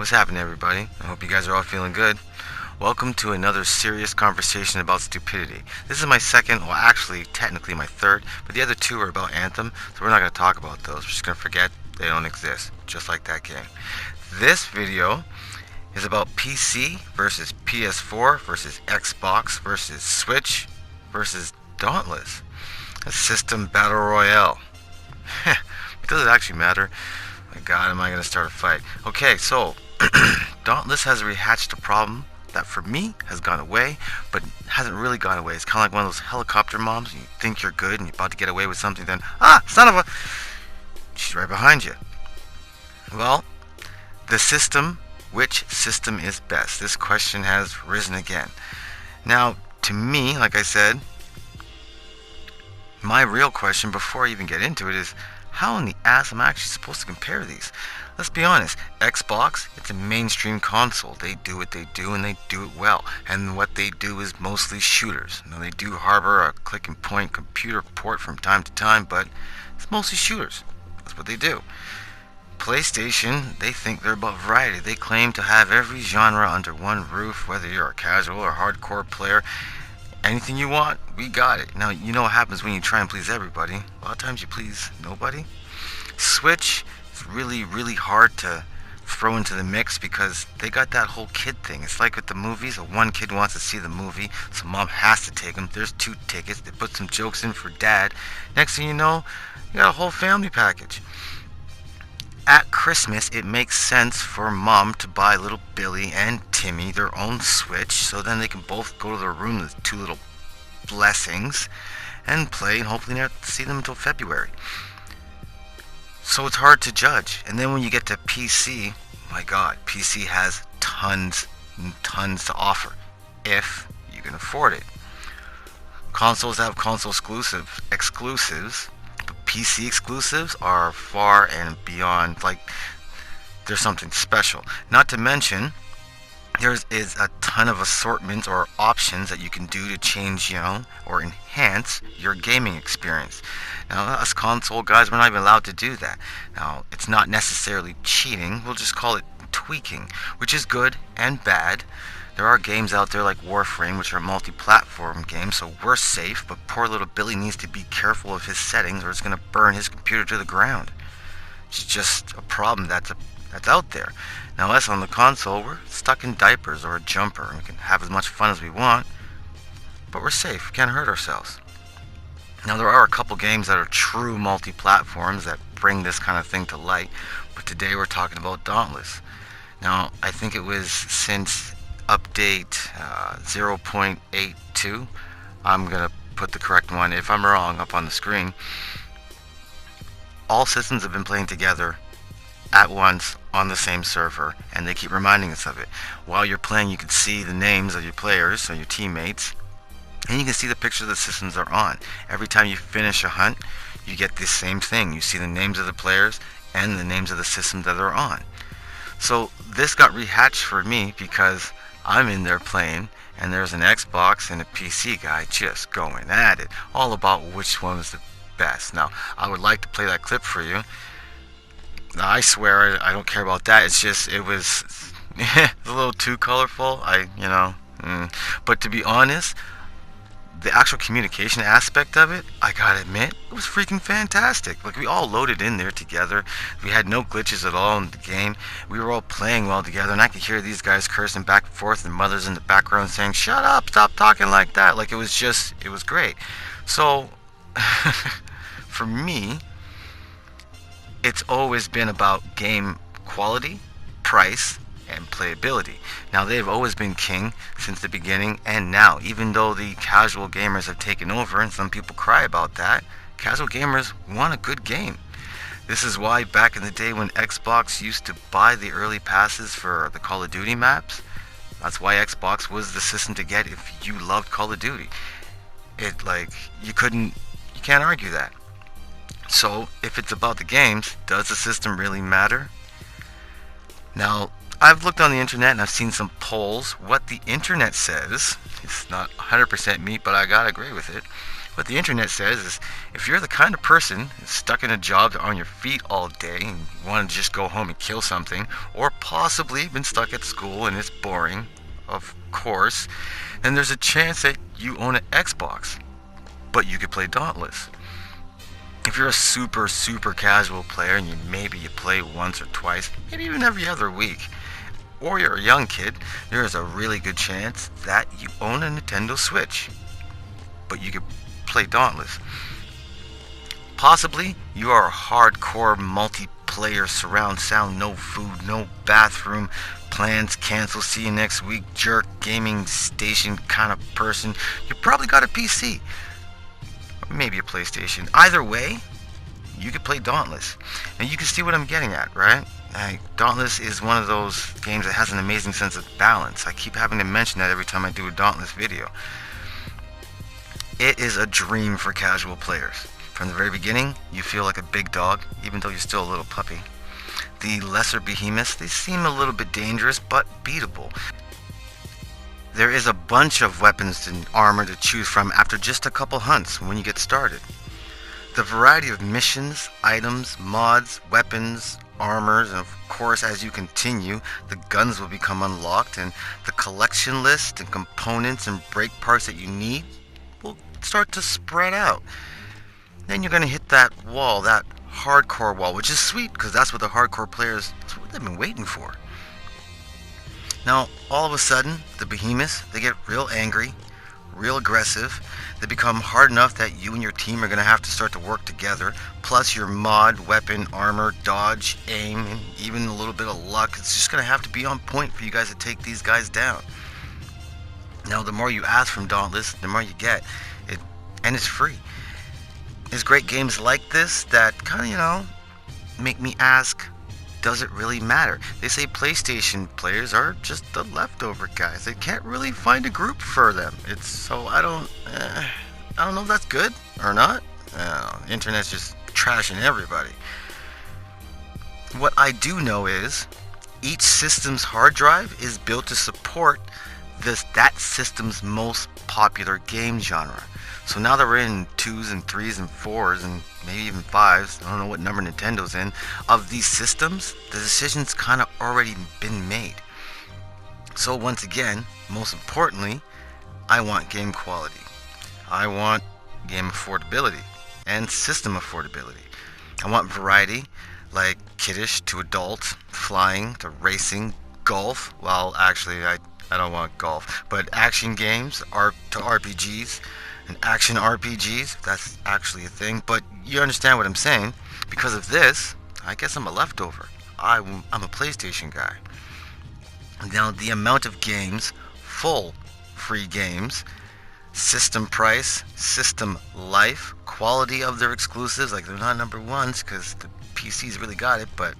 What's happening, everybody? I hope you guys are all feeling good. Welcome to another serious conversation about stupidity. This is my second, well, actually, technically my third, but the other two are about Anthem, so we're not going to talk about those. We're just going to forget they don't exist, just like that game. This video is about PC versus PS4 versus Xbox versus Switch versus Dauntless. A system battle royale. Does it actually matter? My God, am I going to start a fight? Okay, so Dauntless has rehatched a problem that for me has gone away, but hasn't really gone away. It's kind of like one of those helicopter moms. You think you're good and you're about to get away with something, then, son of a... she's right behind you. Well, the system, which system is best? This question has risen again. Now, to me, like I said, my real question before I even get into it is, how in the ass am I actually supposed to compare these? Let's be honest, Xbox, it's a mainstream console. They do what they do and they do it well. And what they do is mostly shooters. Now, they do harbor a click and point computer port from time to time, but it's mostly shooters. That's what they do. PlayStation, they think they're about variety. They claim to have every genre under one roof, whether you're a casual or hardcore player. Anything you want, we got it. Now, you know what happens when you try and please everybody. A lot of times you please nobody. Switch is really, really hard to throw into the mix because they got that whole kid thing. It's like with the movies. One kid wants to see the movie, so mom has to take him. There's 2 tickets. They put some jokes in for dad. Next thing you know, you got a whole family package. At Christmas, it makes sense for mom to buy little Billy and Timmy their own Switch, so then they can both go to their room, the 2 little blessings, and play, and hopefully not see them until February. So it's hard to judge. And then when you get to PC, my God, PC has tons and tons to offer, if you can afford it. Consoles have console exclusives. PC exclusives are far and beyond, like, there's something special. Not to mention, there is a ton of assortments or options that you can do to change, or enhance your gaming experience. Now, us console guys, we're not even allowed to do that. Now, it's not necessarily cheating, we'll just call it tweaking, which is good and bad. There are games out there like Warframe, which are multi-platform games, so we're safe, but poor little Billy needs to be careful of his settings or it's going to burn his computer to the ground. It's just a problem that's out there. Now, us on the console, we're stuck in diapers or a jumper, and we can have as much fun as we want, but we're safe, we can't hurt ourselves. Now, there are a couple games that are true multi-platforms that bring this kind of thing to light, but today we're talking about Dauntless. Now, I think it was since update 0.82, I'm gonna put the correct one if I'm wrong up on the screen. All systems have been playing together at once on the same server, and they keep reminding us of it. While you're playing, you can see the names of your players, so your teammates, and you can see the pictures of the systems they're on. Every time you finish a hunt, you get this same thing. You see the names of the players and the names of the systems that they're on. So this got rehatched for me because I'm in there playing, and there's an Xbox and a PC guy just going at it, all about which one was the best. Now, I would like to play that clip for you. Now, I swear I don't care about that. It's just, it was a little too colorful. But to be honest, the actual communication aspect of it, I gotta admit, it was freaking fantastic. Like, we all loaded in there together. We had no glitches at all in the game. We were all playing well together, and I could hear these guys cursing back and forth, and mothers in the background saying, "Shut up, stop talking like that." Like, it was great. So, for me, it's always been about game quality, price, and playability. Now, they've always been king since the beginning, and now, even though the casual gamers have taken over, and some people cry about that, casual gamers want a good game. This is why back in the day when Xbox used to buy the early passes for the Call of Duty maps, that's why Xbox was the system to get if you loved Call of Duty. You can't argue that. So, if it's about the games, does the system really matter? Now, I've looked on the internet and I've seen some polls. What the internet says, it's not 100% me, but I gotta agree with it. What the internet says is if you're the kind of person stuck in a job on your feet all day and you want to just go home and kill something, or possibly been stuck at school and it's boring, of course, then there's a chance that you own an Xbox, but you could play Dauntless. If you're a super casual player and maybe you play once or twice, maybe even every other week, or you're a young kid, there is a really good chance that you own a Nintendo Switch, but you could play Dauntless. Possibly you are a hardcore multiplayer surround sound, no food, no bathroom, plans cancel, see you next week, jerk, gaming station kind of person. You probably got a PC, or maybe a PlayStation. Either way, you could play Dauntless. And you can see what I'm getting at, right? Dauntless is one of those games that has an amazing sense of balance. I keep having to mention that every time I do a Dauntless video. It is a dream for casual players. From the very beginning, you feel like a big dog, even though you're still a little puppy. The lesser behemoths, they seem a little bit dangerous, but beatable. There is a bunch of weapons and armor to choose from after just a couple hunts when you get started. The variety of missions, items, mods, weapons, armors, and of course as you continue, the guns will become unlocked and the collection list and components and brake parts that you need will start to spread out. Then you're going to hit that wall, that hardcore wall, which is sweet because that's what the hardcore players, that's what they've been waiting for. Now, all of a sudden, the behemoths, they get real angry, real aggressive. They become hard enough that you and your team are going to have to start to work together. Plus your mod, weapon, armor, dodge, aim, and even a little bit of luck. It's just going to have to be on point for you guys to take these guys down. Now, the more you ask from Dauntless, the more you get. And it's free. There's great games like this that kind of, make me ask, does it really matter? They say PlayStation players are just the leftover guys. They can't really find a group for them. I don't know if that's good or not. The internet's just trashing everybody. What I do know is each system's hard drive is built to support that system's most popular game genre. So now that we're in 2s and 3s and 4s and maybe even 5s, I don't know what number Nintendo's in, of these systems, the decision's kind of already been made. So once again, most importantly, I want game quality. I want game affordability and system affordability. I want variety, like kiddish to adult, flying to racing, golf. Well, actually, I don't want golf, but action games to RPGs. And action RPGs, that's actually a thing, but you understand what I'm saying. Because of this, I guess I'm a leftover. I'm a PlayStation guy. Now, the amount of games, full free games, system price, system life, quality of their exclusives, like they're not number ones because the PC's really got it, but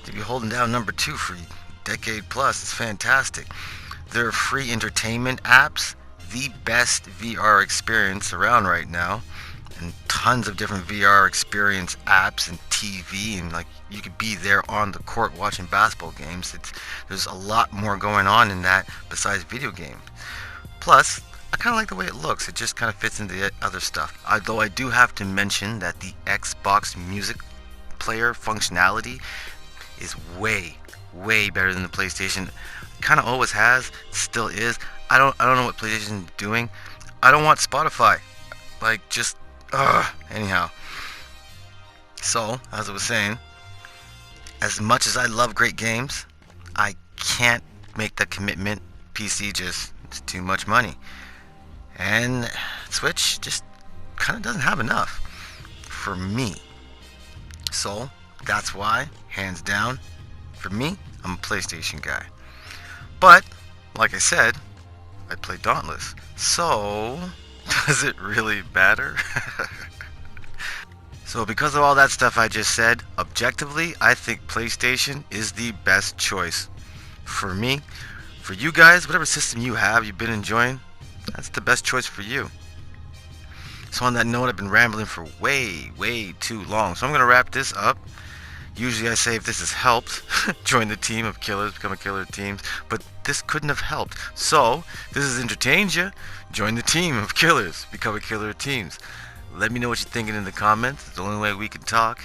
to be holding down number 2 for a decade plus, it's fantastic. There are free entertainment apps, the best VR experience around right now, and tons of different VR experience apps and TV, and like you could be there on the court watching basketball games. There's a lot more going on in that besides video games. Plus, I kind of like the way it looks. It just kind of fits into the other stuff. Although I do have to mention that the Xbox music player functionality is way better than the PlayStation. Kind of always has, still is. I don't know what PlayStation is doing. I don't want Spotify. Anyhow. So, as I was saying, as much as I love great games, I can't make the commitment. PC it's too much money. And Switch just kind of doesn't have enough for me. So, that's why, hands down, for me, I'm a PlayStation guy. But, like I said, I play Dauntless. So, does it really matter? So because of all that stuff I just said, objectively, I think PlayStation is the best choice. For me, for you guys, whatever system you have, you've been enjoying, that's the best choice for you. So on that note, I've been rambling for way too long. So I'm going to wrap this up. Usually I say if this has helped, join the team of killers, become a killer teams, but this couldn't have helped. So, this has entertained you. Join the team of killers, become a killer teams. Let me know what you're thinking in the comments. It's the only way we can talk.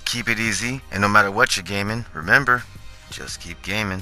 Keep it easy, and no matter what you're gaming, remember, just keep gaming.